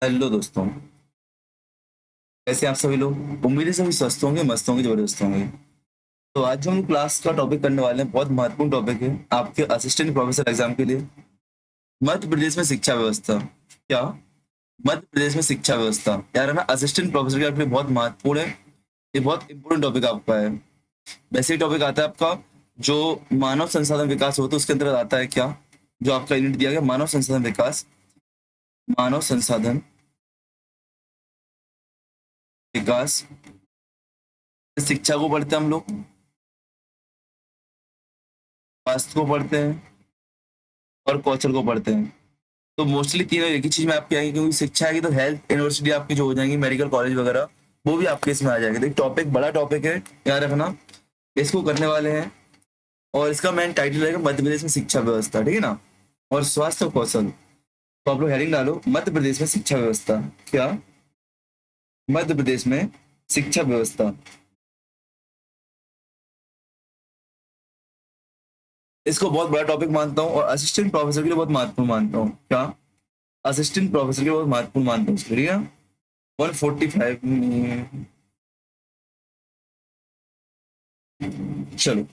Hello दोस्तों। कैसे हैं आप सभी लोग? उम्मीद है सभी स्वस्थ होंगे, मस्त होंगे, जबरदस्त होंगे। तो आज जो हम क्लास का टॉपिक करने वाले हैं बहुत महत्वपूर्ण टॉपिक है आपके असिस्टेंट प्रोफेसर एग्जाम के लिए। मध्य प्रदेश में शिक्षा व्यवस्था। क्या? मध्य प्रदेश में शिक्षा व्यवस्था यार है ना, असिस्टेंट प्रोफेसर के लिए बहुत महत्वपूर्ण है। ये बहुत इंपॉर्टेंट टॉपिक आपका है। वैसे ही टॉपिक आता है आपका जो मानव संसाधन विकास होता है उसके अंतर्गत आता है। क्या? जो आपका यूनिट दिया गया मानव संसाधन विकास, मानव संसाधन विकास, शिक्षा को पढ़ते हैं हम लोग, स्वास्थ्य को पढ़ते हैं और कौशल को पढ़ते हैं। तो मोस्टली तीनों एक ही चीज में आपकी आएगी, क्योंकि शिक्षा आएगी तो हेल्थ यूनिवर्सिटी आपकी जो हो जाएंगी, मेडिकल कॉलेज वगैरह वो भी आपके इसमें आ जाएंगे। तो एक टॉपिक बड़ा टॉपिक है, याद रखना। इसको करने वाले हैं और इसका मेन टाइटल रहेगा मध्य प्रदेश में शिक्षा व्यवस्था, ठीक है ना। और स्वास्थ्य और कौशल। तो आप लोग हेडिंग डालो मध्य प्रदेश में शिक्षा व्यवस्था। क्या? मध्य प्रदेश में शिक्षा व्यवस्था। इसको बहुत बड़ा टॉपिक मानता हूँ और असिस्टेंट प्रोफेसर के लिए बहुत महत्वपूर्ण मानता हूँ। क्या? असिस्टेंट प्रोफेसर के लिए बहुत महत्वपूर्ण मानता हूँ, ठीक है। 145 चलो।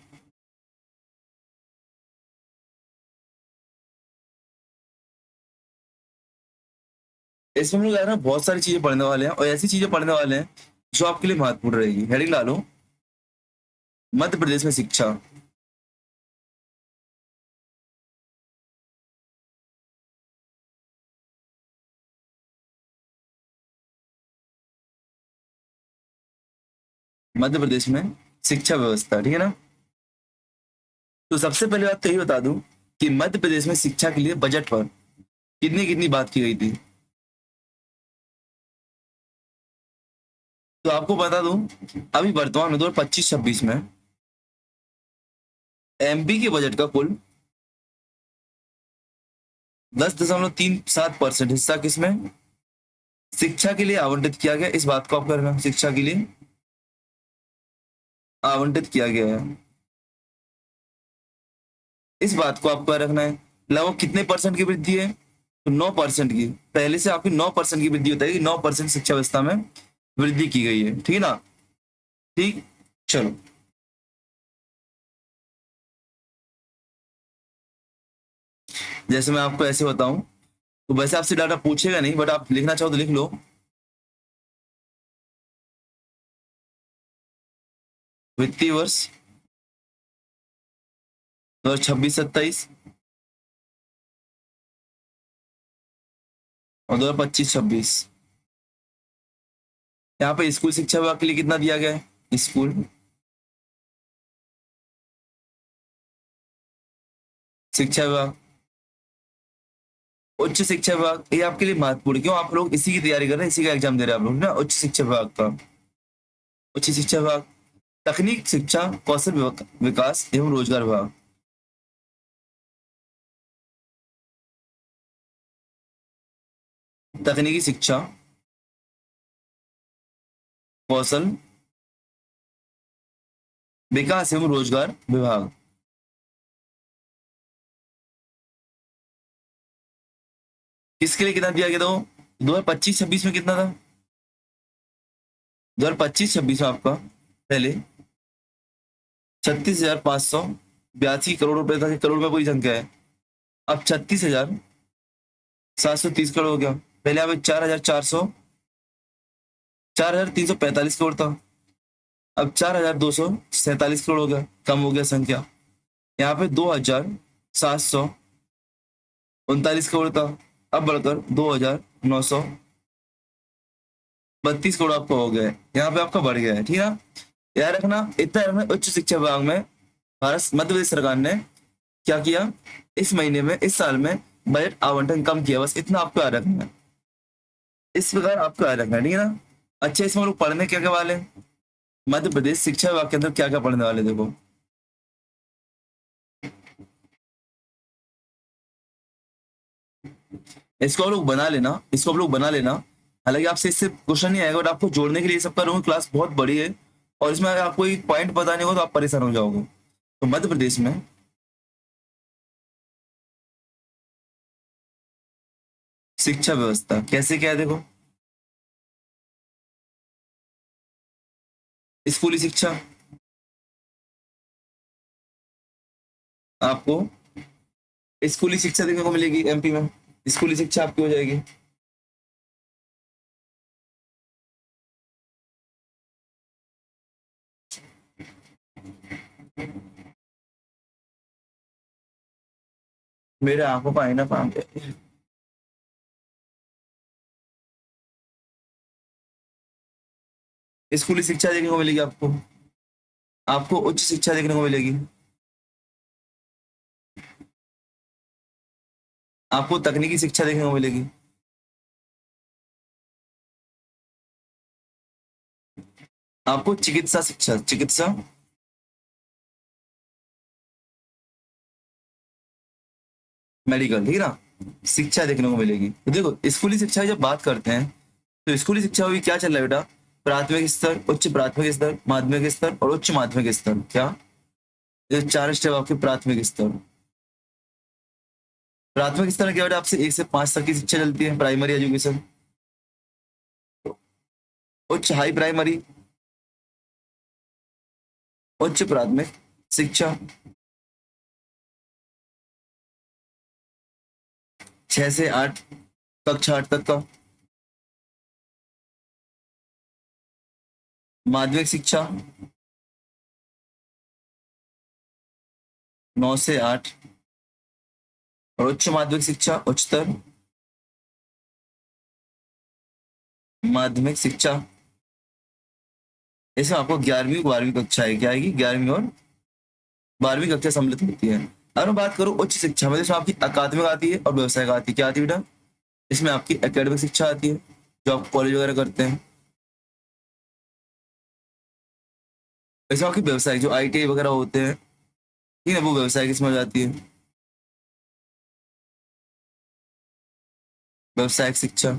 इसमें हम लोग यार ना बहुत सारी चीजें पढ़ने वाले हैं और ऐसी चीजें पढ़ने वाले हैं जो आपके लिए महत्वपूर्ण रहेगी। हेडिंग डालो मध्य प्रदेश में शिक्षा। मध्य प्रदेश में शिक्षा व्यवस्था, ठीक है ना। तो सबसे पहले बात तो यही बता दूं कि मध्य प्रदेश में शिक्षा के लिए बजट पर कितनी कितनी बात की गई थी। तो आपको बता दूं, अभी वर्तमान में 2025-26 में एमपी के बजट का कुल 10.37% हिस्सा किसमें शिक्षा के लिए आवंटित किया गया। इस बात को आप करना, शिक्षा के लिए आवंटित किया गया है। इस बात को आपको रखना है। लगभग कितने परसेंट की वृद्धि है? तो 9% की। पहले से आपकी 9% की वृद्धि होता है कि 9% शिक्षा व्यवस्था में वृद्धि की गई है, ठीक है ना। ठीक। चलो। जैसे मैं आपको ऐसे बताऊं, तो वैसे आपसे डाटा पूछेगा नहीं, बट आप लिखना चाहो तो लिख लो। वित्तीय वर्ष 2026-27 और 2025-26 यहाँ पे स्कूल शिक्षा विभाग के लिए कितना दिया गया है? स्कूल शिक्षा विभाग, उच्च शिक्षा विभाग, ये आपके लिए महत्वपूर्ण है। क्यों? आप लोग इसी की तैयारी कर रहे हैं, इसी का एग्जाम दे रहे हैं आप लोग ना। उच्च शिक्षा विभाग का, उच्च शिक्षा विभाग, तकनीक शिक्षा कौशल विकास एवं रोजगार विभाग, तकनीकी शिक्षा कौशल विकास एवं रोजगार विभाग। किसके लिए कितना दिया गया था वो? 2025-26 में कितना था? 2025-26 में आपका पहले 36,582 करोड़ रुपए था। करोड़ में पूरी संख्या है। अब 36,730 करोड़ हो गया। पहले यहाँ पे 4,345 करोड़ था। अब 4,247 करोड़ हो गया, कम हो गया संख्या। यहाँ पे 2,739 करोड़ था, अब बढ़कर 2,932 करोड़ आपका हो गया है। यहाँ पे आपका बढ़ गया है, ठीक है ना। याद रखना, इतना रखना। उच्च शिक्षा विभाग में भारत मध्य प्रदेश सरकार ने क्या किया इस महीने में, इस साल में बजट आवंटन कम किया, बस इतना आपको याद रखना है। इस प्रकार आपको याद रखना है, ठीक है ना। अच्छा, इसमें लोग पढ़ने क्या क्या वाले हैं? मध्य प्रदेश शिक्षा विभाग के अंदर क्या क्या पढ़ने वाले हैं, देखो। इसको आप लोग बना लेना, इसको आप लोग बना लेना। हालांकि आपसे इससे क्वेश्चन नहीं आएगा, बट आपको जोड़ने के लिए सब करूंगा। क्लास बहुत बड़ी है और इसमें अगर आपको एक पॉइंट पता नहीं होगा तो आप परेशान हो जाओगे। तो मध्य प्रदेश में शिक्षा व्यवस्था कैसे क्या है देखो, स्कूली शिक्षा आपको, स्कूली शिक्षा देखने को मिलेगी एमपी में, स्कूली शिक्षा आपकी हो जाएगी। मेरे आंखों का आईना काम है। स्कूली शिक्षा देखने को मिलेगी आपको, आपको उच्च शिक्षा देखने को मिलेगी, आपको तकनीकी शिक्षा देखने को मिलेगी, आपको चिकित्सा शिक्षा, चिकित्सा मेडिकल, ठीक है ना, शिक्षा देखने को मिलेगी। तो देखो स्कूली शिक्षा की जब बात करते हैं तो स्कूली शिक्षा अभी क्या चल रहा है बेटा, प्राथमिक स्तर, उच्च प्राथमिक स्तर, माध्यमिक स्तर और उच्च माध्यमिक स्तर, क्या ये चार स्टेप आपके प्राथमिक स्तर। प्राथमिक स्तर में क्या बेटा, आपसे 1 से 5 तक की शिक्षा चलती है, प्राइमरी एजुकेशन। उच्च हाई प्राइमरी, उच्च प्राथमिक शिक्षा 6 से 8, कक्षा 8 तक का। माध्यमिक शिक्षा 9 से 8 और उच्च माध्यमिक शिक्षा, उच्चतर माध्यमिक शिक्षा, इसमें आपको 11वीं 12वीं कक्षा है, क्या आएगी 11वीं और 12वीं कक्षा सम्मिलित होती है। अगर मैं बात करूँ उच्च शिक्षा में, इसमें आपकी अकादमिक आती है और व्यवसायिक आती है, क्या आती है बेटा, इसमें आपकी एकेडमिक शिक्षा आती है जो आप कॉलेज वगैरह करते हैं, इसमें आपकी व्यवसायिक जो आईटीआई वगैरह होते हैं, ठीक है, वो व्यवसायिक इसमें हो जाती है, व्यवसायिक शिक्षा।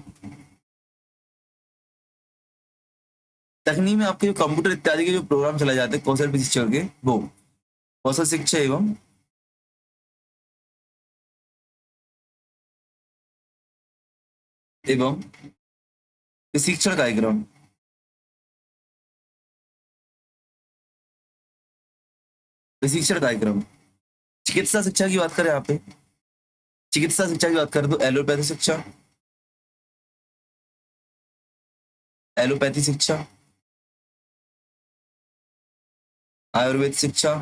तकनीक में आपके जो कंप्यूटर इत्यादि के जो प्रोग्राम चलाए जाते हैं कौशल प्रशिक्षण के, वो कौशल शिक्षा एवं प्रशिक्षण कार्यक्रम, प्रशिक्षण कार्यक्रम। चिकित्सा शिक्षा की बात करें यहाँ पे, चिकित्सा शिक्षा की बात करें तो एलोपैथी शिक्षा, एलोपैथी शिक्षा, आयुर्वेद शिक्षा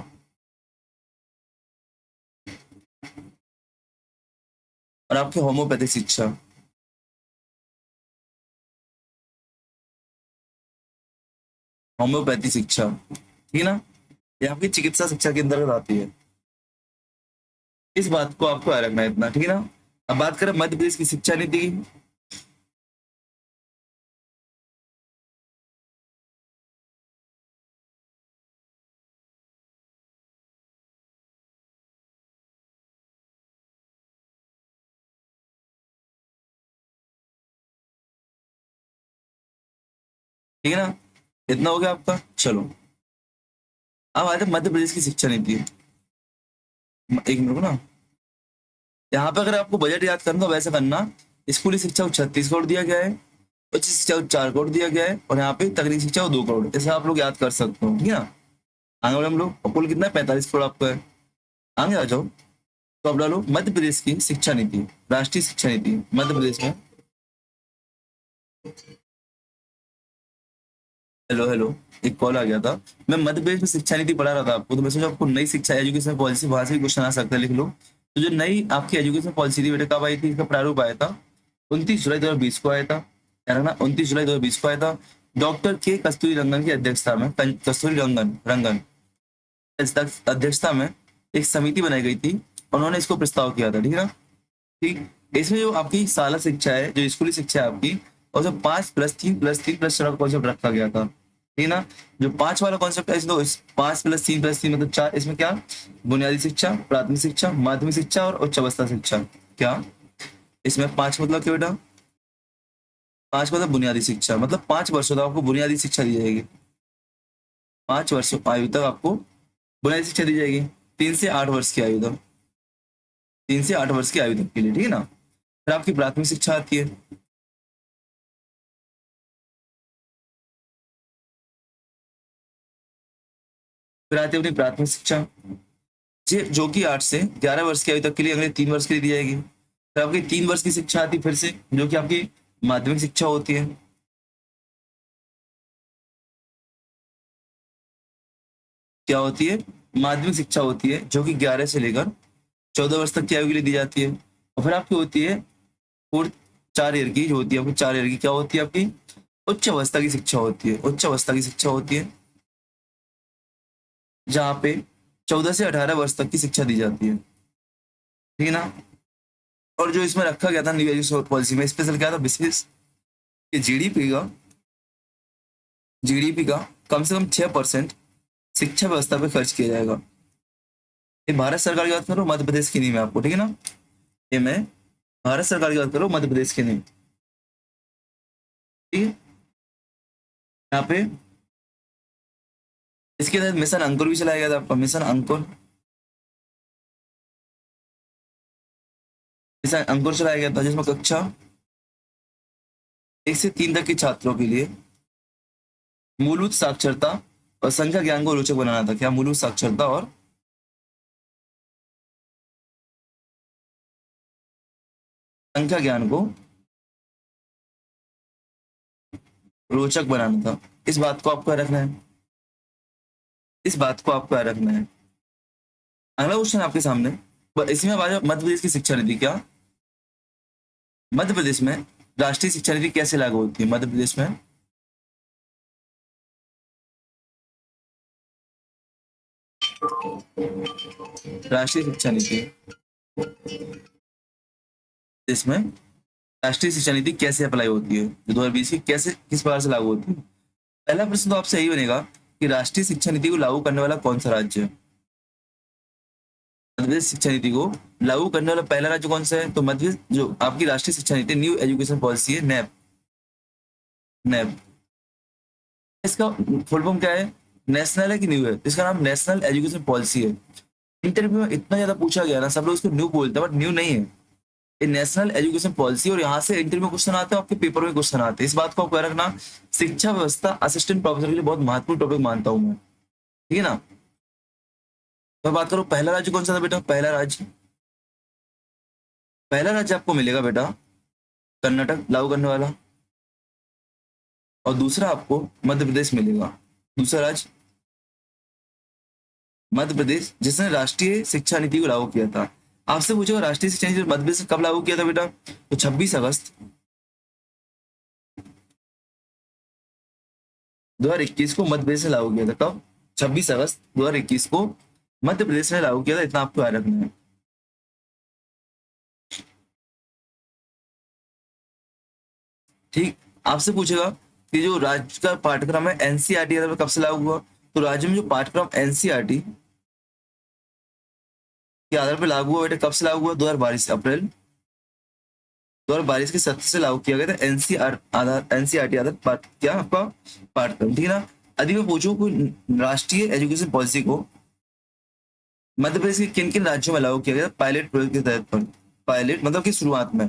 और आपकी होम्योपैथिक शिक्षा, होम्योपैथी शिक्षा, ठीक है ना, ये आपकी चिकित्सा शिक्षा के अंतर्गत आती है। इस बात को आपको याद रखना है इतना, ठीक है ना। अब बात करें मध्य प्रदेश की शिक्षा नीति की, ठीक है ना, इतना हो गया आपका। चलो अब आते हैं मध्य प्रदेश की शिक्षा नीति। एक मिनट को ना, यहाँ पे अगर आपको बजट याद करना तो वैसे करना, स्कूली शिक्षा को 36 करोड़ दिया गया है, उच्च शिक्षा को 4 करोड़ दिया गया है और यहाँ पे तकनीकी शिक्षा को 2 करोड़, ऐसे आप लोग याद कर सकते हो, ठीक है ना। आगे बढ़े हम लोग, और कुल कितना है, 45 करोड़ आपका है। आगे आ जाओ, तो अब डालो मध्य प्रदेश की शिक्षा नीति, राष्ट्रीय शिक्षा नीति मध्य प्रदेश में। हेलो हेलो, एक कॉल आ गया था। मैं मध्य प्रदेश में शिक्षा नीति पढ़ा रहा था आपको, तो मैं सोचा आपको नई शिक्षा एजुकेशन पॉलिसी वहां से भी क्वेश्चन आ सकता है, लिख लो। तो जो नई आपकी एजुकेशन पॉलिसी थी बेटा, कब आई थी, इसका प्रारूप आया था 29 जुलाई 2020 को आया था, क्या ना, 29 जुलाई 2020 को आया था। डॉक्टर के कस्तूरी रंगन की अध्यक्षता में, कस्तूरी रंगन रंगन अध्यक्षता में एक समिति बनाई गई थी, उन्होंने इसको प्रस्ताव किया था, ठीक है ना। ठीक, इसमें जो आपकी शाला शिक्षा है, जो स्कूली शिक्षा है आपकी, और जो 5+3+3+4 का कॉन्सेप्ट रखा गया था, ठीक है ना। जो 5 वाला कॉन्सेप्ट है, इसमें 5+3+3 मतलब 4, इसमें क्या, बुनियादी शिक्षा, प्राथमिक शिक्षा, माध्यमिक शिक्षा और उच्च अवस्था शिक्षा, क्या, इसमें 5 मतलब क्या बेटा, 5 मतलब बुनियादी शिक्षा, मतलब 5 वर्षों तक आपको बुनियादी शिक्षा दी जाएगी, 5 वर्ष आयु तक आपको बुनियादी शिक्षा दी जाएगी, 3 से 8 वर्ष की आयु तक, 3 से 8 वर्ष की आयु तक के लिए, ठीक है ना। फिर आपकी प्राथमिक शिक्षा आती है। फिर आती है अपनी प्राथमिक शिक्षा, जो कि 8 से 11 वर्ष की आयु तक के लिए, अगले 3 वर्ष के लिए दी जाएगी। फिर आपकी 3 वर्ष की शिक्षा आती है फिर से, जो कि आपकी माध्यमिक शिक्षा होती है। क्या होती है? माध्यमिक शिक्षा होती है, जो कि 11 से लेकर 14 वर्ष तक की आयु के लिए दी जाती है। और फिर आपकी होती है फोर्थ 4 ईयर की, जो होती है आपकी 4 ईयर की, क्या होती है आपकी? उच्च अवस्था की शिक्षा होती है। उच्च अवस्था की शिक्षा होती है जहाँ पे 14 से 18 वर्ष तक की शिक्षा दी जाती है, ठीक है ना। और जो इसमें रखा गया था न्यू एजुकेशन पॉलिसी में स्पेशल क्या था, विशेष कि जीडीपी का कम से कम 6% शिक्षा व्यवस्था पे खर्च किया जाएगा। ये भारत सरकार की बात करो, मध्य प्रदेश की नहीं मैं आपको, ठीक है ना। ये मैं भारत सरकार की बात करो, मध्य प्रदेश की नहीं, ठीक है। यहाँ पे इसके तहत मिशन अंकुर भी चलाया गया था आपका, मिशन अंकुर चलाया गया था, जिसमें कक्षा 1 से 3 तक के छात्रों के लिए मूलभूत साक्षरता और संख्या ज्ञान को रोचक बनाना था। क्या? मूलभूत साक्षरता और संख्या ज्ञान को रोचक बनाना था। इस बात को आपको याद रखना है, इस बात को आपको याद रखना है। अगला क्वेश्चन आपके सामने, इसमें आ जाओ मध्य प्रदेश की शिक्षा नीति। क्या मध्य प्रदेश में राष्ट्रीय शिक्षा नीति कैसे लागू होती है? मध्य प्रदेश में राष्ट्रीय शिक्षा नीति, इसमें राष्ट्रीय शिक्षा नीति कैसे अप्लाई होती है, जो 2020 की कैसे किस प्रकार से लागू होती है? पहला प्रश्न तो आपसे यही बनेगा कि राष्ट्रीय शिक्षा नीति को लागू करने वाला कौन सा राज्य है? मध्य प्रदेश शिक्षा नीति को लागू करने वाला पहला राज्य कौन सा है? तो मध्य प्रदेश। जो आपकी राष्ट्रीय शिक्षा नीति न्यू एजुकेशन पॉलिसी है, नैप, नैप, इसका फुल फॉर्म क्या है? नेशनल है कि न्यू है? इसका नाम नेशनल एजुकेशन पॉलिसी है। इंटरव्यू में इतना ज्यादा पूछा गया ना, सब लोग इसको न्यू बोलते हैं, बट न्यू नहीं है। ये नेशनल एजुकेशन पॉलिसी, और यहाँ से इंटरव्यू में क्वेश्चन आते हैं, आपके पेपर में क्वेश्चन आते हैं। इस बात को आपको याद रखना। शिक्षा व्यवस्था असिस्टेंट प्रोफेसर के लिए बहुत महत्वपूर्ण टॉपिक मानता हूँ मैं, ठीक है ना। तो बात करो पहला राज्य कौन सा था बेटा? पहला राज्य आपको मिलेगा बेटा कर्नाटक लागू करने वाला, और दूसरा आपको मध्य प्रदेश मिलेगा। दूसरा राज्य मध्य प्रदेश, जिसने राष्ट्रीय शिक्षा नीति को लागू किया था। आपसे पूछेगा राष्ट्रीय शिक्षा नीति मध्य प्रदेश ने कब लागू किया था बेटा? तो 26 अगस्त 2021 को मध्य प्रदेश ने लागू किया था। कब? 26 अगस्त 2021 को मध्य प्रदेश ने लागू किया था। इतना आपको याद रखना है, ठीक। आपसे पूछेगा कि जो राज्य का पाठ्यक्रम है एनसीईआरटी कब से लागू हुआ? तो राज्य में जो पाठ्यक्रम एनसीईआरटी के आधार पर लागू हुआ बेटा, कब से लागू हुआ? 2022 अप्रैल 2022 के सत्र से लागू किया गया था। एनसीईआरटी आधार क्या आपका पाठ्यक्रम, ठीक है ना। यदि मैं पूछूं कोई राष्ट्रीय एजुकेशन पॉलिसी को मध्य प्रदेश के किन किन राज्यों में लागू किया गया पायलट प्रोजेक्ट के तहत पर? पायलट मतलब कि शुरुआत में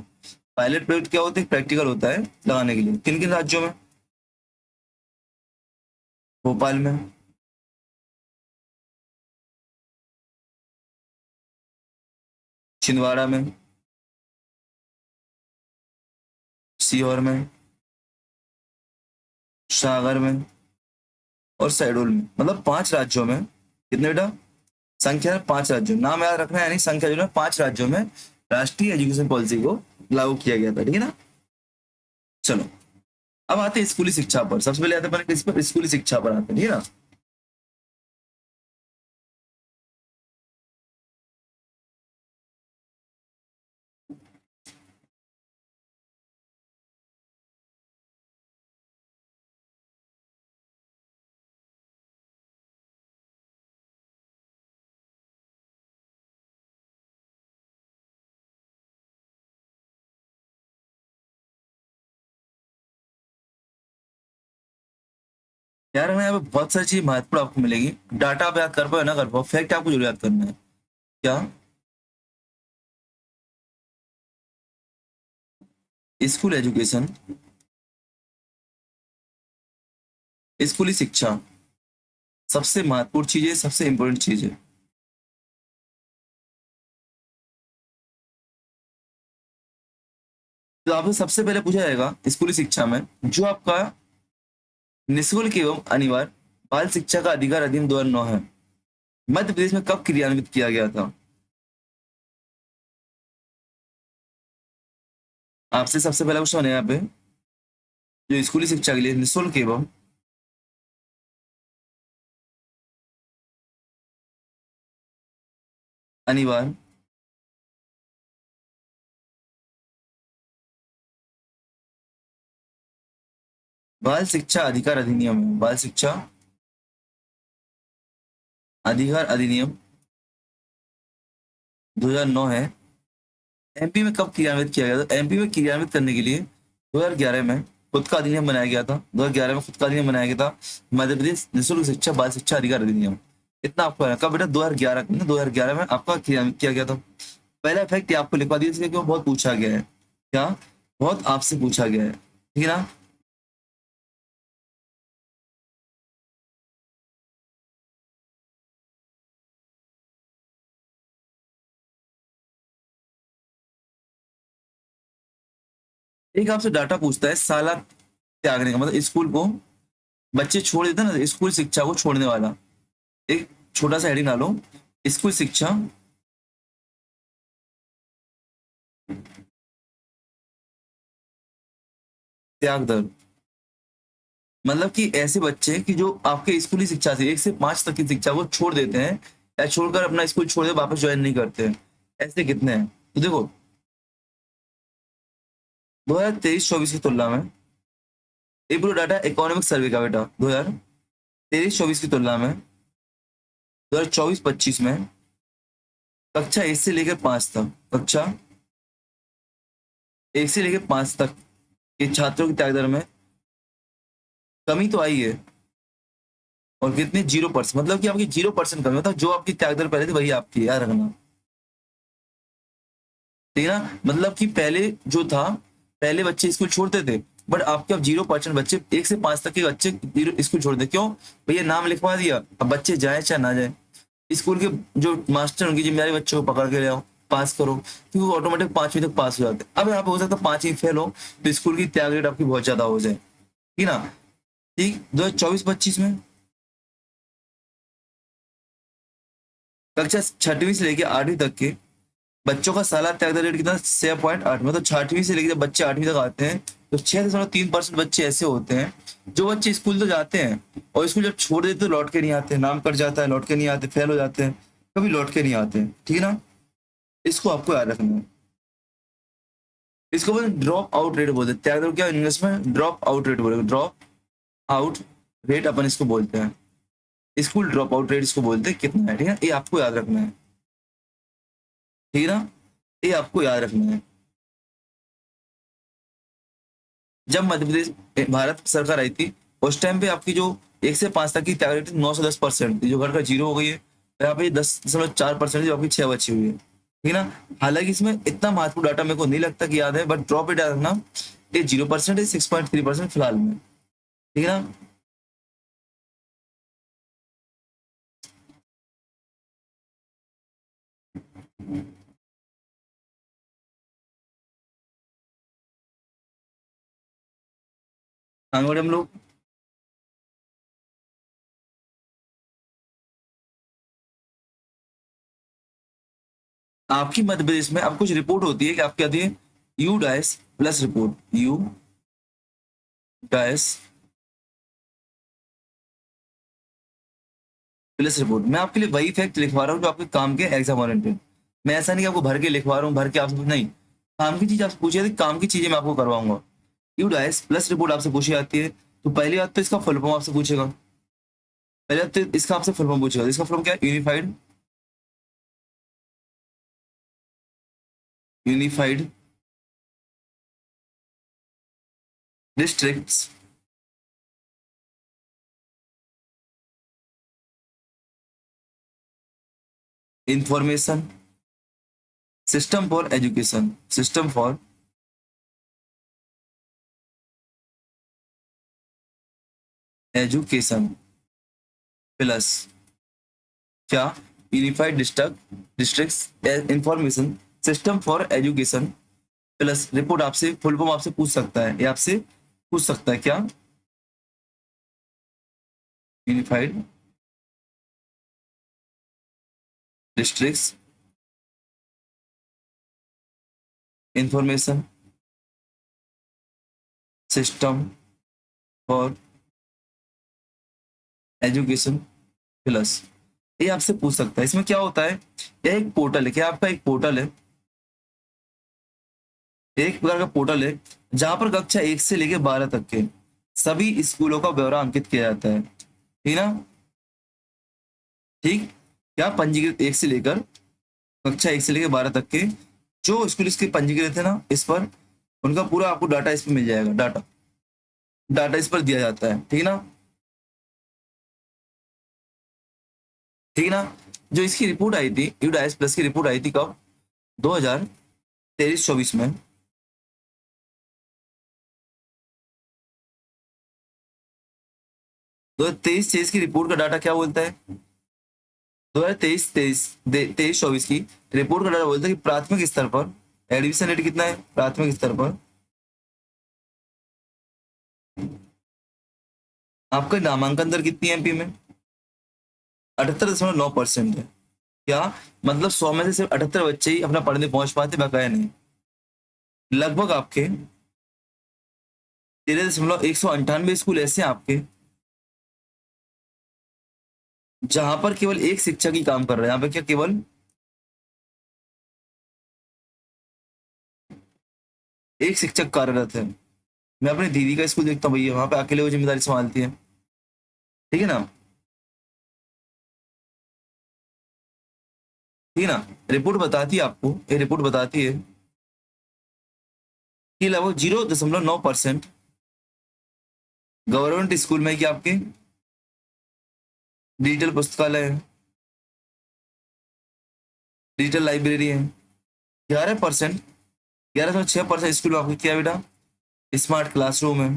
पायलट प्रोजेक्ट क्या होता है? प्रैक्टिकल होता है लगाने के लिए। किन किन राज्यों में? भोपाल में, छिंदवाड़ा में, सीहोर में, सागर में और शहडोल में, मतलब 5 राज्यों में। कितने बेटा? संख्या है 5 राज्यों, नाम याद रखना है, यानी संख्या जो है 5 राज्यों में राष्ट्रीय एजुकेशन पॉलिसी को लागू किया गया था, ठीक है ना। चलो अब आते हैं स्कूली शिक्षा पर। सबसे पहले आते हैं किस पर? स्कूली शिक्षा पर आते हैं, ठीक है ना। यार हमें यहाँ पे बहुत सारी चीज महत्वपूर्ण आपको मिलेगी। डाटा आप याद कर पाओ या ना कर पाओ, फैक्ट आपको जरूर याद करना है। क्या? स्कूल एजुकेशन, स्कूली शिक्षा सबसे महत्वपूर्ण चीज है, सबसे इंपॉर्टेंट चीज है। तो आपसे सबसे पहले पूछा जाएगा स्कूली शिक्षा में जो आपका निःशुल्क एवं अनिवार्य बाल शिक्षा का अधिकार अधिनियम 2009 है, मध्य प्रदेश में कब क्रियान्वित किया गया था? आपसे सबसे पहला क्वेश्चन है यहाँ पे, जो स्कूली शिक्षा के लिए निःशुल्क एवं अनिवार्य बाल शिक्षा अधिकार अधिनियम है, बाल शिक्षा अधिकार अधिनियम 2009 है। एमपी में कब क्रियान्वित किया गया था? एमपी में क्रियान्वित करने के लिए 2011 में खुद का अधिनियम बनाया गया था, 2011 में खुद का अधिनियम बनाया गया था, मध्य प्रदेश निःशुल्क शिक्षा बाल शिक्षा अधिकार अधिनियम। इतना आपको है कब बेटा? 2011 में, 2011 में आपका क्रियान्वित किया गया था। पहला फैक्ट आपको लिखवा दिया इसलिए कि वो बहुत पूछा गया है। क्या? बहुत आपसे पूछा गया है, ठीक है ना? एक आपसे डाटा पूछता है साला त्यागने का मतलब स्कूल को बच्चे छोड़ देते हैं ना, स्कूल शिक्षा को छोड़ने वाला। एक छोटा सा हेडिंग डालो, स्कूल शिक्षा त्याग दर। मतलब कि ऐसे बच्चे कि जो आपके स्कूली शिक्षा से 1 से 5 तक की शिक्षा को छोड़ देते हैं या छोड़कर अपना स्कूल छोड़ दे वापस ज्वाइन नहीं करते हैं, ऐसे कितने हैं? तो देखो 2023-24 की तुलना में, ये पूरा डाटा इकोनॉमिक सर्वे का बेटा, 2023-24 की तुलना में 2024-25 में कक्षा 1 से लेकर 5 तक, कक्षा 1 से लेकर 5 तक के छात्रों की त्याग दर में कमी तो आई है। और कितने? 0%, मतलब कि आपकी 0% कमी, मतलब जो आपकी त्याग दर पहले थी वही आपकी, याद रखना, ठीक है ना? मतलब कि पहले जो था, पहले बच्चे स्कूल छोड़ते थे, बट आपके अब 0% बच्चे 1 से 5 तक के बच्चे स्कूल छोड़ते, क्यों? भैया नाम लिखवा दिया, अब बच्चे जाए चाहे ना जाए, स्कूल के जो मास्टर उनकी जिम्मेदारी बच्चों को पकड़ के ले आओ, पास करो, क्योंकि वो ऑटोमेटिक 5वीं तक पास हो जाते हैं। अब यहाँ पे हो सकता है 5वीं फेल हो तो स्कूल की त्याग रेट आपकी बहुत ज्यादा हो जाए, ठीक है ना? ठीक, 2024-25 में कक्षा 6वीं से लेकर 8वीं तक के बच्चों का सालाना त्याग दर रेट कितना? 6.8, मतलब 6वीं से लेकर जब बच्चे 8वीं तक आते हैं तो 6.3% बच्चे ऐसे होते हैं जो बच्चे स्कूल तो जाते हैं और स्कूल जब छोड़ देते तो लौट के नहीं आते, नाम कट जाता है, लौट के नहीं आते, फेल हो जाते हैं, कभी लौट के नहीं आते हैं, ठीक है ना? इसको आपको याद रखना है। इसको बोलते ड्रॉप आउट रेट बोलते हैं, त्याग दर क्या इंग्लिश में? ड्रॉप आउट रेट बोलेंगे, ड्रॉप आउट रेट अपन इसको बोलते हैं, स्कूल ड्रॉप आउट रेट इसको बोलते हैं, कितना है, ठीक है? ये आपको याद रखना है, ठीक है ना? ये आपको याद रखना है। जब मध्य प्रदेश भारत सरकार आई थी उस टाइम पे आपकी जो 1 से 5 तक की टैगरेट 9 से 10% थी, जो घर का जीरो हो गई है, यहाँ पे 10.4% जो आपकी 6 बची हुई है, ठीक है ना? हालांकि इसमें इतना महत्वपूर्ण डाटा मेरे को नहीं लगता कि याद है, बट ड्रॉप इट याद रखना, ये 0% है, 6.3% फिलहाल में, ठीक है ना? आगे बढ़े हम लोग। आपकी मध्य प्रदेश में अब कुछ रिपोर्ट होती है कि आपकी आती है you dice plus report, you dice plus report. मैं आपके लिए वही फैक्ट लिखवा रहा हूँ जो आपके काम के एग्जाम ओरिएंटेड। मैं ऐसा नहीं कि आपको भर के लिखवा रहा हूँ, भर के आपसे नहीं, काम की चीज आपसे पूछी जाती है, काम की चीजें मैं आपको करवाऊंगा। यूडाइस प्लस रिपोर्ट आपसे पूछी जाती है तो पहली बात तो इसका फुल फॉर्म आपसे पूछेगा, पहले बात तो इसका आपसे फुल फॉर्म पूछेगा, इसका फुल फॉर्म क्या है? Unified districts information system for education, system for education plus क्या, unified district information system for education plus report. आपसे फुल फॉर्म आपसे पूछ सकता है, ये आपसे पूछ सकता है क्या, unified district information system for education plus, ये आपसे पूछ सकता है। इसमें क्या होता है, यह एक पोर्टल है, क्या आपका एक पोर्टल है, एक प्रकार का पोर्टल है जहां पर कक्षा 1 से लेकर 12 तक के सभी स्कूलों का ब्यौरा अंकित किया जाता है, ठीक ना। ठीक, क्या पंजीकृत 1 से लेकर कक्षा 1 से लेकर 12 तक के जो स्कूल इसके पंजीकृत है ना, इस पर उनका पूरा आपको डाटा इस पर मिल जाएगा, डाटा डाटा इस पर दिया जाता है, ठीक ना। ठीक ना। जो इसकी रिपोर्ट आई थी, यूडाइस प्लस की रिपोर्ट आई थी कब, 2023-24 में। 2023-23 की रिपोर्ट का डाटा क्या बोलता है, 2023-24 की रिपोर्ट का डाटा बोलता है कि प्राथमिक स्तर पर एडमिशन रेट कितना है, प्राथमिक स्तर पर आपका नामांकन दर कितनी है एमपी में, 78.9% है। क्या मतलब 100 में से सिर्फ 78 बच्चे ही अपना पढ़ने पहुंच पाते, बकाया नहीं। लगभग आपके 13.198 स्कूल ऐसे हैं आपके जहां पर केवल एक शिक्षक ही काम कर रहा है। यहाँ पे क्या केवल एक शिक्षक कार्यरत है। मैं अपनी दीदी का स्कूल देखता हूँ भैया, वहां पे अकेले वो जिम्मेदारी संभालती है, ठीक है ना। ठीक है ना। रिपोर्ट बताती है आपको, ये रिपोर्ट बताती है कि लगभग 0.9% गवर्नमेंट स्कूल में कि आपके डिजिटल पुस्तकालय है, डिजिटल लाइब्रेरी है। 11%, 11.6% स्कूल में आपको क्या है बेटा, स्मार्ट क्लासरूम है।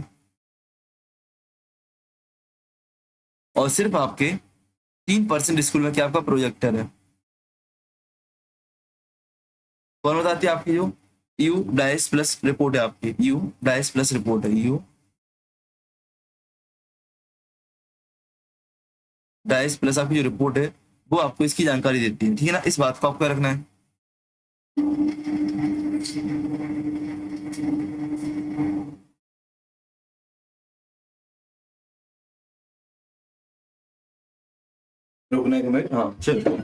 और सिर्फ आपके 3% स्कूल में क्या आपका प्रोजेक्टर है। कौन बताती है आपकी, जो यू डाइस प्लस रिपोर्ट है आपकी, यू डाइस प्लस रिपोर्ट है, यू डाइस प्लस आपकी जो रिपोर्ट है वो आपको इसकी जानकारी देती है, ठीक है ना। इस बात को आपको रखना है। रुकना है मिनट, हाँ चलो,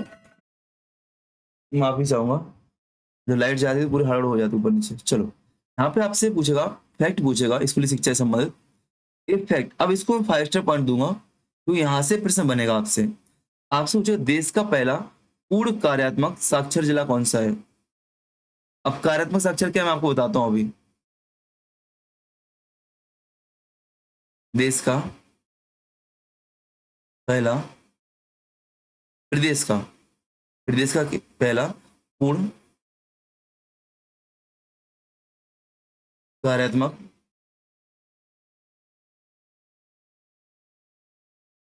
माफी चाहूंगा, जो लाइट जाती है पूरी हड़बड़ हो जाती है ऊपर नीचे। चलो, यहाँ पे आपसे पूछेगा, फैक्ट पूछेगा स्कूली शिक्षा से संबंधित, एक फैक्ट। अब इसको मैं 5 स्टार पॉइंट दूंगा, तो यहाँ से प्रश्न बनेगा आपसे, आपसे पूछेगा देश का पहला पूर्ण कार्यात्मक साक्षर जिला कौन सा है। अब कार्यात्मक साक्षर क्या, मैं आपको बताता हूँ अभी। देश का पहला, प्रदेश का, प्रदेश का पहला पूर्ण कार्यात्मक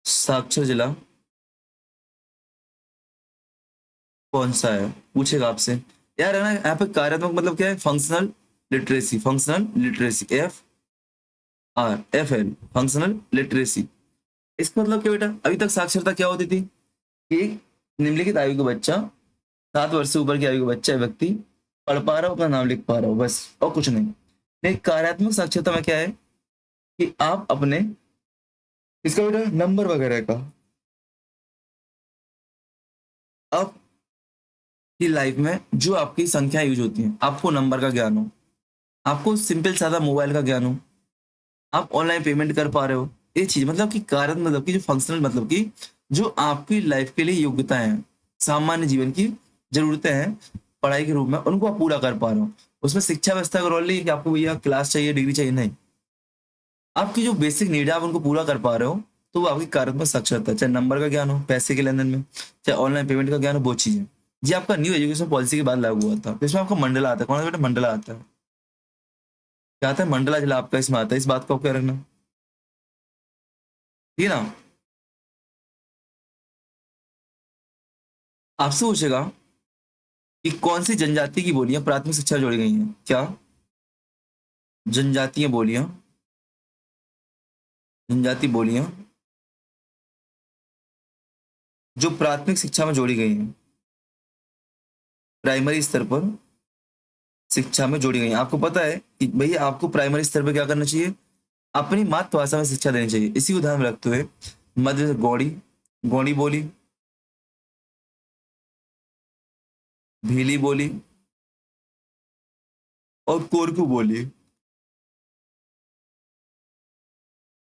साक्षर जिला कौन सा है, पूछेगा आपसे। यार है ना, यहाँ पे कार्यात्मक मतलब क्या है, functional literacy, functional literacy, FRFL, functional literacy. इसका मतलब क्या बेटा, अभी तक साक्षरता क्या होती थी कि एक निम्नलिखित आयु का बच्चा, 7 वर्ष से ऊपर की आयु का बच्चा व्यक्ति पढ़ पा रहा हो, अपना नाम लिख पा रहा हो, बस और कुछ नहीं। लेकिन कार्यात्मक साक्षरता में क्या है कि आप अपने, इसका बेटा नंबर वगैरह का, अब की लाइफ में जो आपकी संख्या यूज होती है, आपको नंबर का ज्ञान हो, आपको सिंपल सादा मोबाइल का ज्ञान हो, आप ऑनलाइन पेमेंट कर पा रहे हो, ये चीज मतलब कि कार्य मतलब कि जो फंक्शनल मतलब कि जो आपकी लाइफ के लिए योग्यताएं हैं, सामान्य जीवन की जरूरतें हैं पढ़ाई के रूप में, उनको आप पूरा कर पा रहे हो। उसमें शिक्षा व्यवस्था का रोल नहीं है कि आपको भैया क्लास चाहिए, डिग्री चाहिए, नहीं। आपकी जो बेसिक नीड है आप उनको पूरा कर पा रहे हो, तो वो आपकी कार्यात्मक साक्षरता है। चाहे नंबर का ज्ञान हो पैसे के लेन देन में, चाहे ऑनलाइन पेमेंट का ज्ञान हो, वो चीजें। जी आपका न्यू एजुकेशन पॉलिसी के बाद लागू हुआ था, तो इसमें आपका मंडला आता है। कौन सा बेटा, मंडला आता है। क्या आता है, मंडला जिला आपका इसमें आता है। इस बात को आपको क्या रखना। ठीक है ना। आपसे पूछेगा कि कौन सी जनजाति की बोलियां प्राथमिक शिक्षा में जोड़ी गई हैं, क्या जनजातीय बोलियां, जनजाति बोलियां जो प्राथमिक शिक्षा में जोड़ी गई हैं, प्राइमरी स्तर पर शिक्षा में जोड़ी गई हैं। आपको पता है कि भैया आपको प्राइमरी स्तर पर क्या करना चाहिए, अपनी मातृभाषा में शिक्षा देनी चाहिए। इसी को ध्यान में रखते हुए मध्य से गौड़ी, गौड़ी बोली, भीली बोली और कोरकू बोली,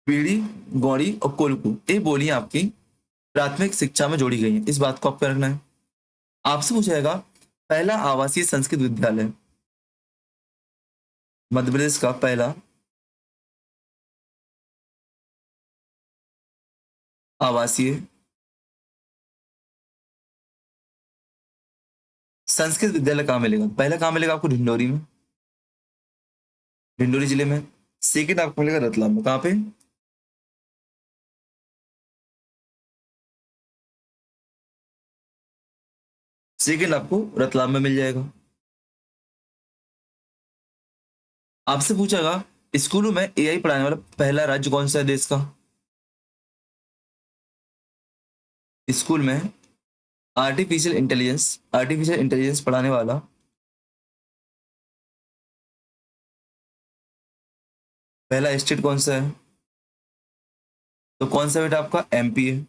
पीढ़ी, गौड़ी और कोरकू, ये बोलियां आपकी प्राथमिक शिक्षा में जोड़ी गई हैं। इस बात को आपको रखना है। आपसे पूछा जाएगा पहला आवासीय संस्कृत विद्यालय, मध्य प्रदेश का पहला आवासीय संस्कृत विद्यालय कहाँ मिलेगा, पहला कहाँ मिलेगा आपको, ढिंडोरी में, ढिंडोरी जिले में। सेकंड आपको मिलेगा रतलाम में, कहाँ पे, सेकंड आपको रतलाम में मिल जाएगा। आपसे पूछागा स्कूलों में एआई पढ़ाने वाला पहला राज्य कौन सा है देश का, स्कूल में आर्टिफिशियल इंटेलिजेंस पढ़ाने वाला पहला स्टेट कौन सा है, तो कौन सा बेटा आपका एमपी है,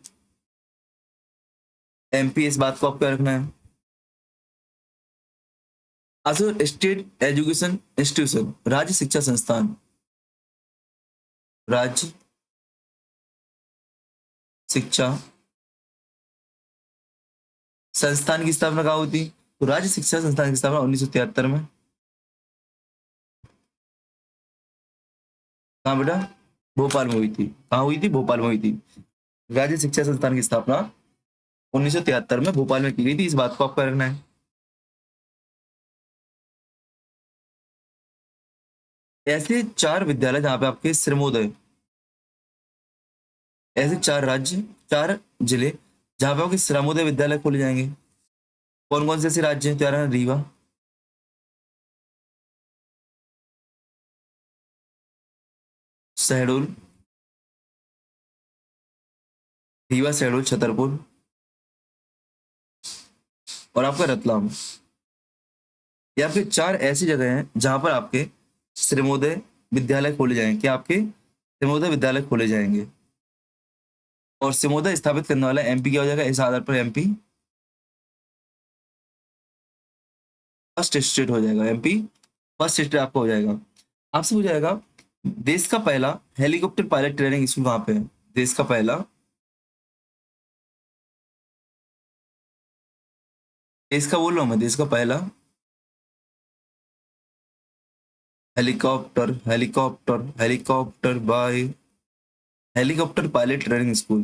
एमपी। इस बात को आपको याद रखना है। असो स्टेट एजुकेशन इंस्टीट्यूशन, राज्य शिक्षा संस्थान, राज्य शिक्षा संस्थान की स्थापना कहाँ हुई थी, तो राज्य शिक्षा संस्थान की स्थापना 1973 में। कहाँ बेटा, भोपाल में हुई थी, कहाँ हुई थी, भोपाल में हुई थी। राज्य शिक्षा संस्थान की स्थापना 1973 में भोपाल में की गई थी। इस बात को आपको रखना है। ऐसे चार विद्यालय जहां पे आपके श्रमोदय, ऐसे चार राज्य, चार जिले जहां पे आपके श्रमोदय विद्यालय खोले जाएंगे। कौन कौन से ऐसे राज्य हैं, तो रीवा, शहडोल, रीवा, शहडोल, छतरपुर और आपका रतलाम। ये आपके चार ऐसी जगह हैं जहां पर आपके श्रमोदय विद्यालय खोले जाएंगे, क्या आपके श्रमोदय विद्यालय खोले जाएंगे। और श्रमोदय स्थापित करने वाला एमपी क्या हो जाएगा, इस आधार पर एमपी फर्स्ट स्टेट हो जाएगा, एमपी फर्स्ट स्टेट आपका हो जाएगा। आपसे हो जाएगा देश का पहला हेलीकॉप्टर पायलट ट्रेनिंग स्कूल कहाँ पे है, देश का पहला, देश का बोल रहा हूँ मैं, देश का पहला helicopter helicopter helicopter by helicopter pilot training school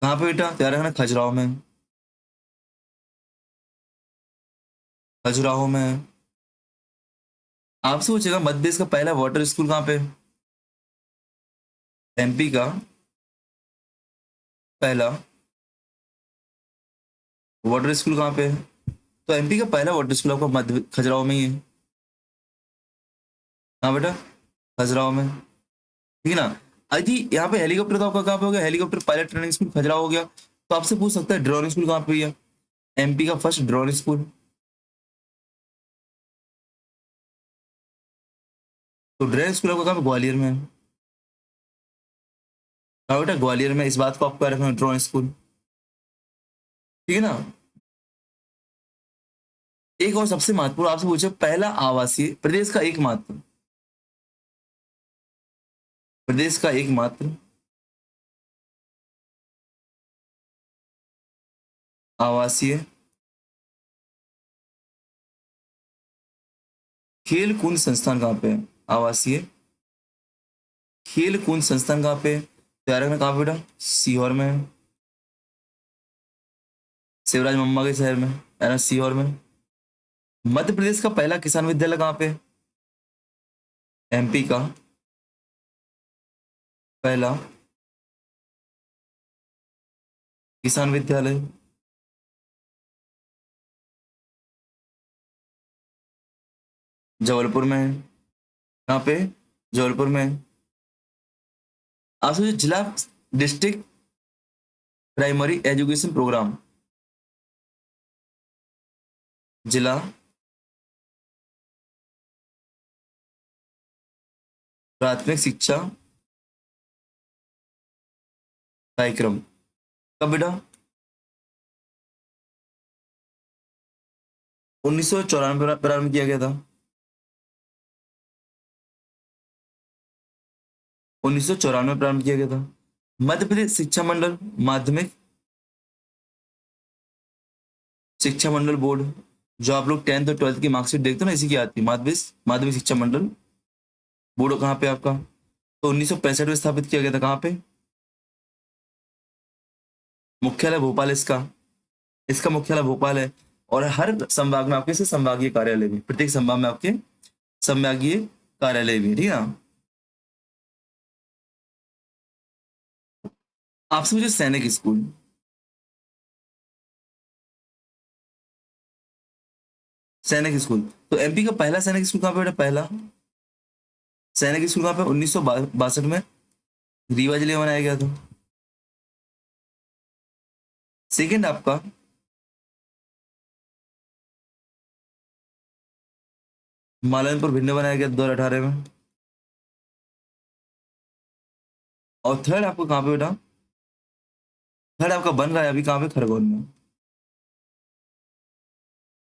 कहाँ पे बेटा, तैयार रखना, खजुराहो में, खजुराहो में। आपसे पूछेगा मध्य प्रदेश का पहला वाटर स्कूल कहाँ पे, एमपी का पहला वाटर स्कूल कहाँ पे है, तो एमपी का पहला वाटर स्कूल आपका मध्य खजुराहो में ही है। हाँ बेटा, खजुराहो में, ठीक है ना। अजी यहाँ पे हेलीकॉप्टर तो आपका कहाँ पे हो गया, helicopter pilot training school Khajuraho हो गया। तो आपसे पूछ सकता है ड्रोन स्कूल कहाँ पे है, एमपी का फर्स्ट ड्रोन स्कूल, तो ड्रोन स्कूल आपका कहाँ पे, ग्वालियर में है। हाँ बेटा, ग्वालियर में। इस बात को आपको रखना, ड्रोन स्कूल, ठीक है ना। एक और सबसे महत्वपूर्ण आपसे पूछे, पहला आवासीय प्रदेश का एकमात्र, प्रदेश का एकमात्र आवासीय खेल कूद संस्थान कहाँ पे है, आवासीय खेल कूद संस्थान कहाँ पे है, तैयार रखना, कहाँ पे बेटा, सीहोर में है, शिवराज मम्मा के शहर में, है ना, सीहोर में। मध्य प्रदेश का पहला किसान विद्यालय कहाँ पे है, एमपी का पहला किसान विद्यालय जबलपुर में है। यहाँ पे जबलपुर में है। आप सोचिए जिला, डिस्ट्रिक्ट प्राइमरी एजुकेशन प्रोग्राम, जिला प्राथमिक शिक्षा कार्यक्रम, कब बेटा? 1994 में प्रारंभ किया गया था। 1994 में प्रारंभ किया गया था। मध्य प्रदेश शिक्षा मंडल माध्यमिक शिक्षा मंडल बोर्ड, जो आप लोग 10th और 12th की मार्कशीट देखते हो ना, इसी की आती है, माध्यमिक माध्यमिक शिक्षा मंडल बोर्ड। कहाँ पे आपका? तो 1965 में स्थापित किया गया था। कहाँ पे? मुख्यालय भोपाल इसका, इसका मुख्यालय भोपाल है। और हर संभाग में आपके से संभागीय कार्यालय भी, प्रत्येक संभाग में आपके संभागीय कार्यालय भी, ठीक है ना? आपसे मुझे सैनिक स्कूल, सैनिक स्कूल, तो एमपी का पहला सैनिक स्कूल कहाँ पे बेटा? पहला सैनिक स्कूल कहाँ पे? 1962 में रीवा जिले में बनाया गया था। सेकंड आपका मालनपुर भिंड बनाया गया 2018 में। और थर्ड आपको कहाँ पे बेटा? थर्ड आपका बन रहा है अभी, कहाँ पे? खरगोन में।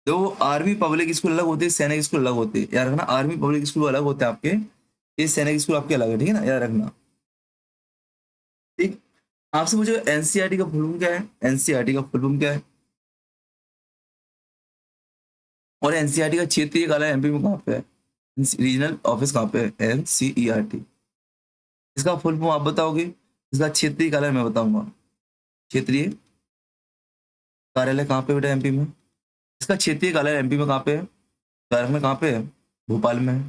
तो आर्मी पब्लिक स्कूल अलग होते हैं, सैनिक स्कूल अलग होते हैं, याद रखना। आर्मी पब्लिक स्कूल अलग होते हैं आपके, ये सैनिक स्कूल आपके अलग है, ठीक है ना? याद रखना। ठीक। आपसे मुझे एनसीईआरटी का फुल फॉर्म क्या है? एनसीईआरटी का फुल फॉर्म क्या है? और एनसीईआरटी का क्षेत्रीय कार्यालय एमपी में कहाँ पे है? रीजनल ऑफिस कहाँ पे है? एनसीईआरटी। इसका फुल फॉर्म आप बताओगे, इसका क्षेत्रीय कार्यालय मैं बताऊंगा। क्षेत्रीय कार्यालय कहाँ पे बेटा? एमपी में। इसका क्षेत्रीय कार्यालय एमपी में कहाँ पे है? झारखंड में कहाँ पे है? भोपाल में है।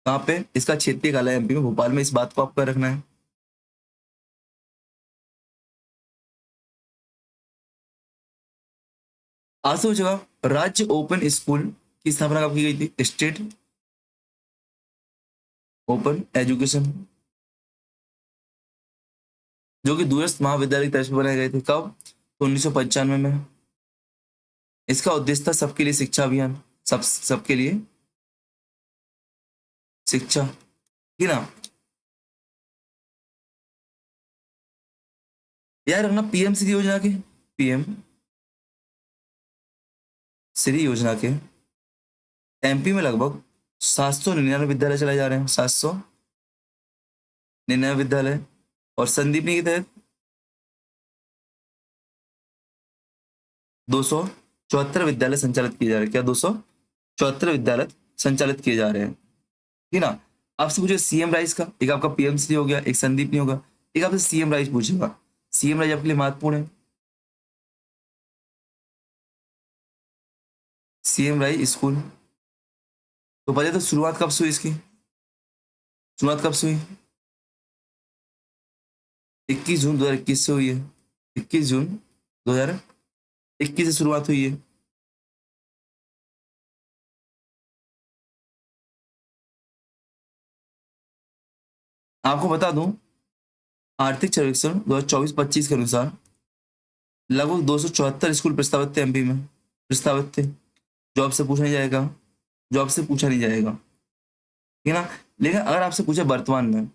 कहाँ पे? इसका क्षेत्रीय कार्यालय एमपी में भोपाल में, इस बात को आपको रखना है। आज से पूछेगा, राज्य ओपन स्कूल की स्थापना कब की गई थी? स्टेट ओपन एजुकेशन, जो कि दूरस्थ महाविद्यालय की तरफ से बनाए गए थे, कब? तो 1995 में। इसका उद्देश्य था सबके लिए शिक्षा अभियान, सबके लिए शिक्षा, ठीक है ना? यार रखना पीएम श्री योजना के, पीएम श्री योजना के एमपी में लगभग 799 विद्यालय चलाए जा रहे हैं, 799 विद्यालय। और संदीपनी के तहत 274 विद्यालय संचालित किए जा रहे हैं। क्या? 274 विद्यालय संचालित किए जा रहे हैं, ठीक है ना? आपसे पूछे सीएम राइज का, एक आपका पीएम श्री हो गया, एक संदीप नहीं होगा, एक आपसे सीएम राइज पूछेगा। सीएम राइज आपके लिए महत्वपूर्ण है। सीएम राइज स्कूल, तो पहले तो शुरुआत कब से हुई इसकी? शुरुआत कब से हुई? 21 जून 2021 से हुई है। 21 जून 2021 से शुरुआत हुई है। आपको बता दूं, आर्थिक सर्वेक्षण 2024-25 के अनुसार लगभग 274 स्कूल प्रस्तावित थे एमपी में, प्रस्तावित थे। जॉब से पूछा नहीं जाएगा, जॉब से पूछा नहीं जाएगा, ठीक है ना? लेकिन अगर आपसे पूछे वर्तमान में,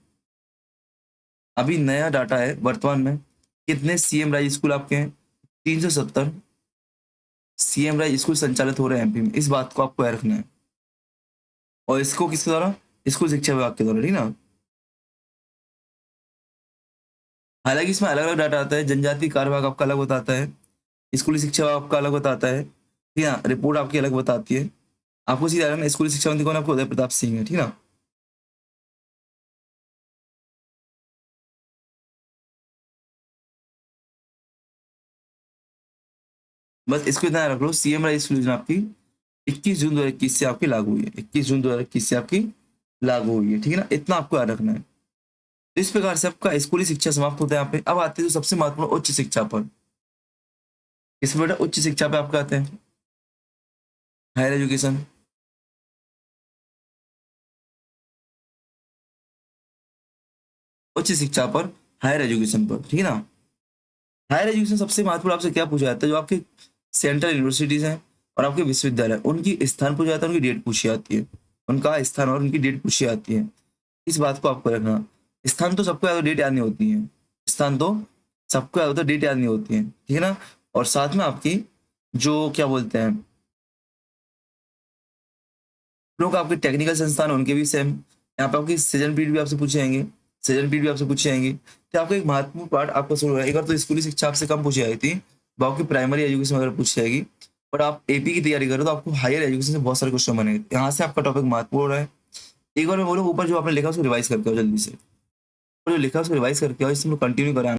अभी नया डाटा है, वर्तमान में कितने सीएम राइज स्कूल आपके हैं? 370 सीएम राइज स्कूल संचालित हो रहे हैं एमपी में, इस बात को आपको याद रखना है। और इसको किसके द्वारा? स्कूल शिक्षा विभाग के द्वारा, ठीक ना? हालांकि इसमें अलग अलग डाटा आता है, जनजाति कार्य विभाग आपका अलग बताता है, स्कूली शिक्षा विभाग आपका अलग बताता है, ठीक है ना? रिपोर्ट आपकी अलग बताती है। आपको सीधा रहना, स्कूली शिक्षा मंत्री कौन है? आपको उदय प्रताप सिंह है, ठीक है ना? बस इसको ध्यान रख लो, सीएम राइज स्कूल योजना आपकी 21 जून 2021 से आपकी लागू हुई है, 21 जून 2021 से आपकी लागू हुई है, ठीक है ना, इतना आपको याद रखना है। इस प्रकार से आपका स्कूली शिक्षा समाप्त होता है यहाँ पे। अब आते हैं जो सबसे महत्वपूर्ण उच्च शिक्षा पर। इसमें बेटा उच्च शिक्षा पे आपका आते हैं हायर एजुकेशन। उच्च शिक्षा पर, हायर एजुकेशन पर, ठीक है ना। हायर एजुकेशन सबसे महत्वपूर्ण आपसे क्या पूछा जाता है, जो आपके सेंट्रल यूनिवर्सिटीज हैं और आपके विश्वविद्यालय, उनकी स्थान पूछा जाता है, उनकी डेट पूछी जाती है, उनका स्थान और उनकी डेट पूछी जाती है। इस बात को आपको रखना। स्थान तो सबको याद, डेट याद नहीं होती है। स्थान तो सबको याद होता है, डेट याद नहीं होती है, ठीक है ना। और साथ में आपकी जो क्या बोलते हैं, लोग आपके टेक्निकल संस्थान हैं, उनके भी सेम। यहाँ पे आपकी सृजन पीठ भी आपसे पूछे जाएंगे, सृजन पीठ भी आपसे पूछे जाएंगे। तो आपका एक महत्वपूर्ण पार्ट आपका शुरू है। एक बार तो स्कूली शिक्षा आपसे कम पूछी जाती थी, बाकी प्राइमरी एजुकेशन वगैरह पूछी जाएगी। बट आप एपी की तैयारी करो तो आपको हायर एजुकेशन से बहुत सारे क्वेश्चन बनेंगे, यहाँ से आपका टॉपिक महत्वपूर्ण है। एक बार मैं बोलूँ, ऊपर जो आपने लिखा उसको रिवाइज करके आओ जल्दी से, और जो लिखा उसको रिवाइज करके आओ, इसमें कंटिन्यू करें।